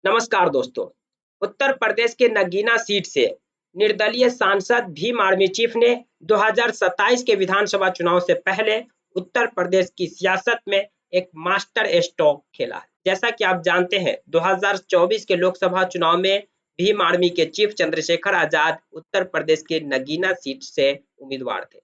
नमस्कार दोस्तों। उत्तर प्रदेश के नगीना सीट से निर्दलीय सांसद भीम आर्मी चीफ ने 2027 के विधानसभा चुनाव से पहले उत्तर प्रदेश की सियासत में एक मास्टर स्ट्रोक खेला है। जैसा कि आप जानते हैं, 2024 के लोकसभा चुनाव में भीम आर्मी के चीफ चंद्रशेखर आजाद उत्तर प्रदेश के नगीना सीट से उम्मीदवार थे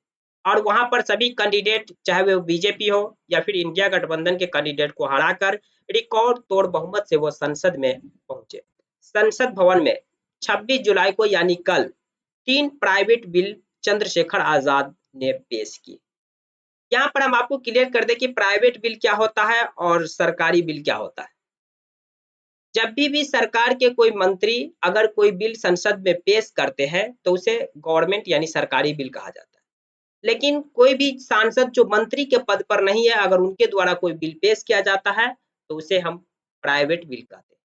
और वहां पर सभी कैंडिडेट, चाहे वो बीजेपी हो या फिर इंडिया गठबंधन के कैंडिडेट को हराकर रिकॉर्ड तोड़ बहुमत से वो संसद में पहुंचे। संसद भवन में 26 जुलाई को यानी कल 3 प्राइवेट बिल चंद्रशेखर आजाद ने पेश किए। यहाँ पर हम आपको क्लियर कर दें कि प्राइवेट बिल क्या होता है और सरकारी बिल क्या होता है। जब भी सरकार के कोई मंत्री अगर कोई बिल संसद में पेश करते हैं तो उसे गवर्नमेंट यानी सरकारी बिल कहा जाता है। लेकिन कोई भी सांसद जो मंत्री के पद पर नहीं है, अगर उनके द्वारा कोई बिल पेश किया जाता है तो उसे हम प्राइवेट बिल कहते हैं।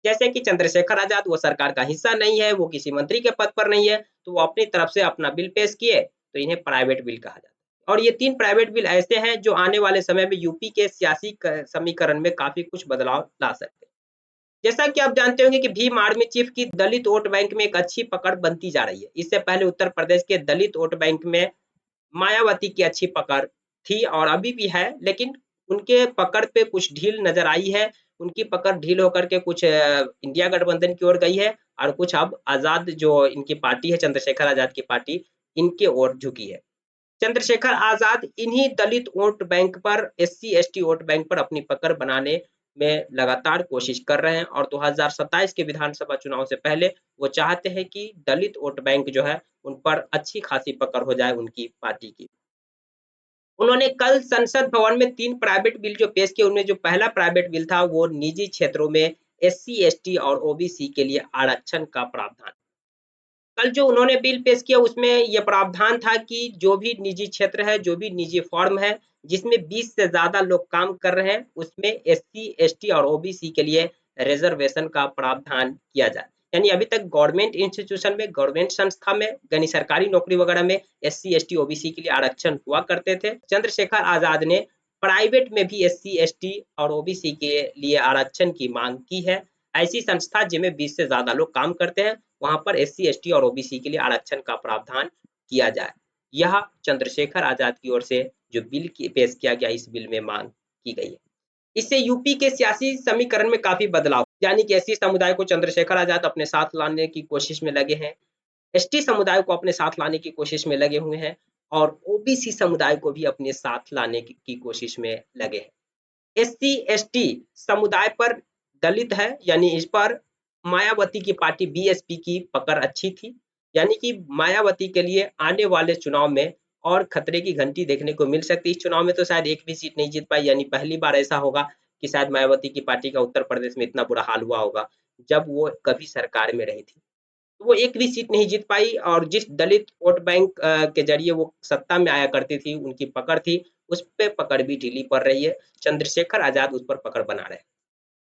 जैसे कि चंद्रशेखर आजाद वो सरकार का हिस्सा नहीं है, वो किसी मंत्री के पद पर नहीं है, तो वो अपनी तरफ से अपना बिल पेश किए तो इन्हें प्राइवेट बिल कहा जाता है। और ये 3 प्राइवेट बिल ऐसे हैं जो आने वाले समय में यूपी के सियासी समीकरण में काफी कुछ बदलाव ला सकते हैं। जैसा कि आप जानते होंगे कि भीम आर्मी चीफ की दलित वोट बैंक में एक अच्छी पकड़ बनती जा रही है। इससे पहले उत्तर प्रदेश के दलित वोट बैंक में मायावती की अच्छी पकड़ थी और अभी भी है, लेकिन उनके पकड़ पे कुछ ढील नजर आई है। उनकी पकड़ ढील होकर के कुछ इंडिया गठबंधन की ओर गई है और कुछ अब आजाद जो इनकी पार्टी है, चंद्रशेखर आजाद की पार्टी, इनके ओर झुकी है। चंद्रशेखर आजाद इन्हीं दलित वोट बैंक पर, एससी एसटी वोट बैंक पर अपनी पकड़ बनाने में लगातार कोशिश कर रहे हैं और 2027 के विधानसभा चुनाव से पहले वो चाहते हैं कि दलित वोट बैंक जो है उन पर अच्छी खासी पकड़ हो जाए उनकी पार्टी की। उन्होंने कल संसद भवन में 3 प्राइवेट बिल जो पेश किए, उनमें जो पहला प्राइवेट बिल था वो निजी क्षेत्रों में एससी एसटी और ओबीसी के लिए आरक्षण का प्रावधान। कल जो उन्होंने बिल पेश किया उसमें यह प्रावधान था कि जो भी निजी क्षेत्र है, जो भी निजी फर्म है, जिसमें 20 से ज़्यादा लोग काम कर रहे हैं, उसमें एससी, एसटी और ओबीसी के लिए रिजर्वेशन का प्रावधान किया जाए। यानी अभी तक गवर्नमेंट इंस्टीट्यूशन में, गवर्नमेंट संस्था में, यानी सरकारी नौकरी वगैरह में एससी, एसटी, ओबीसी के लिए आरक्षण हुआ करते थे। चंद्रशेखर आजाद ने प्राइवेट में भी एससी, एसटी और ओबीसी के लिए आरक्षण की मांग की है। ऐसी संस्था जिनमें 20 से ज़्यादा लोग काम करते हैं, वहां पर एससी, एसटी और ओबीसी के लिए आरक्षण का प्रावधान किया जाए। यह चंद्रशेखर आजाद की ओर से जो बिल पेश किया गया, इस बिल में मांग की गई है। इससे यूपी के सियासी समीकरण में काफी बदलाव, यानी कि एससी समुदाय को चंद्रशेखर आजाद अपने साथ लाने की कोशिश में लगे हैं, एसटी समुदाय को अपने साथ लाने की कोशिश में लगे हुए हैं और ओबीसी समुदाय को भी अपने साथ लाने की कोशिश में लगे हैं। एससी एसटी समुदाय पर दलित है, यानी इस पर मायावती की पार्टी बीएसपी की पकड़ अच्छी थी। यानी कि मायावती के लिए आने वाले चुनाव में और खतरे की घंटी देखने को मिल सकती है। इस चुनाव में तो शायद एक भी सीट नहीं जीत पाई, यानी पहली बार ऐसा होगा कि शायद मायावती की पार्टी का उत्तर प्रदेश में इतना बुरा हाल हुआ होगा जब वो कभी सरकार में रही थी। तो वो एक भी सीट नहीं जीत पाई और जिस दलित वोट बैंक के जरिए वो सत्ता में आया करती थी, उनकी पकड़ थी, उस पे पकड़ भी ढीली पड़ रही है। चंद्रशेखर आजाद उस पर पकड़ बना रहे हैं।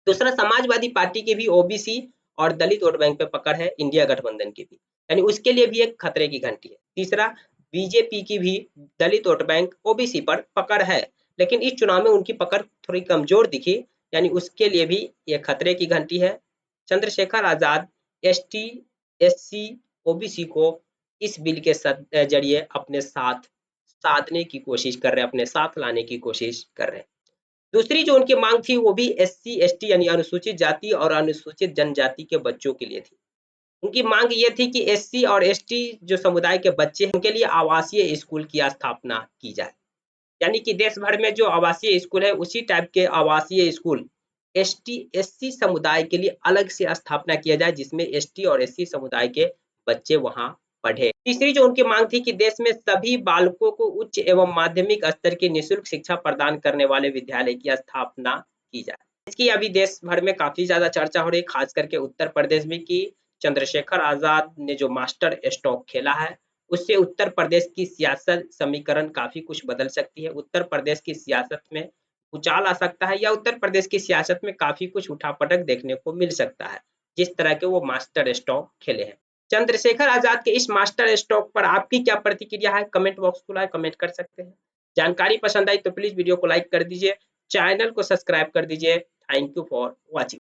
दूसरा, समाजवादी पार्टी की भी ओबीसी और दलित वोट बैंक पे पकड़ है, इंडिया गठबंधन की भी, यानी उसके लिए भी एक खतरे की घंटी है। तीसरा, बीजेपी की भी दलित वोट बैंक ओबीसी पर पकड़ है, लेकिन इस चुनाव में उनकी पकड़ थोड़ी कमजोर दिखी, यानी उसके लिए भी ये खतरे की घंटी है। Chandrashekhar Azad ST, SC, OBC को इस बिल के जरिए अपने साथ साधने की कोशिश कर रहे हैं, अपने साथ लाने की कोशिश कर रहे हैं। दूसरी जो उनकी मांग थी वो भी एससी एसटी यानी अनुसूचित जाति और अनुसूचित जनजाति के बच्चों के लिए थी। उनकी मांग ये थी कि एससी और एसटी जो समुदाय के बच्चे हैं, उनके लिए आवासीय स्कूल की स्थापना की जाए। यानी कि देश भर में जो आवासीय स्कूल है, उसी टाइप के आवासीय स्कूल एसटी एससी समुदाय के लिए अलग से स्थापना किया जाए, जिसमें एसटी और एससी समुदाय के बच्चे वहां पढ़े। तीसरी जो उनकी मांग थी कि देश में सभी बालकों को उच्च एवं माध्यमिक स्तर की निःशुल्क शिक्षा प्रदान करने वाले विद्यालय की स्थापना की जाए। इसकी अभी देश भर में काफी ज्यादा चर्चा हो रही है, खास करके उत्तर प्रदेश में, कि चंद्रशेखर आजाद ने जो मास्टर स्ट्रोक खेला है उससे उत्तर प्रदेश की सियासत समीकरण काफी कुछ बदल सकती है। उत्तर प्रदेश की सियासत में उछाल आ सकता है या उत्तर प्रदेश की सियासत में काफी कुछ उठापटक देखने को मिल सकता है, जिस तरह के वो मास्टर स्ट्रोक खेले हैं। चंद्रशेखर आजाद के इस मास्टर स्ट्रोक पर आपकी क्या प्रतिक्रिया है? कमेंट बॉक्स खुला है, कमेंट कर सकते हैं। जानकारी पसंद आई तो प्लीज वीडियो को लाइक कर दीजिए, चैनल को सब्सक्राइब कर दीजिए। Thank you for watching.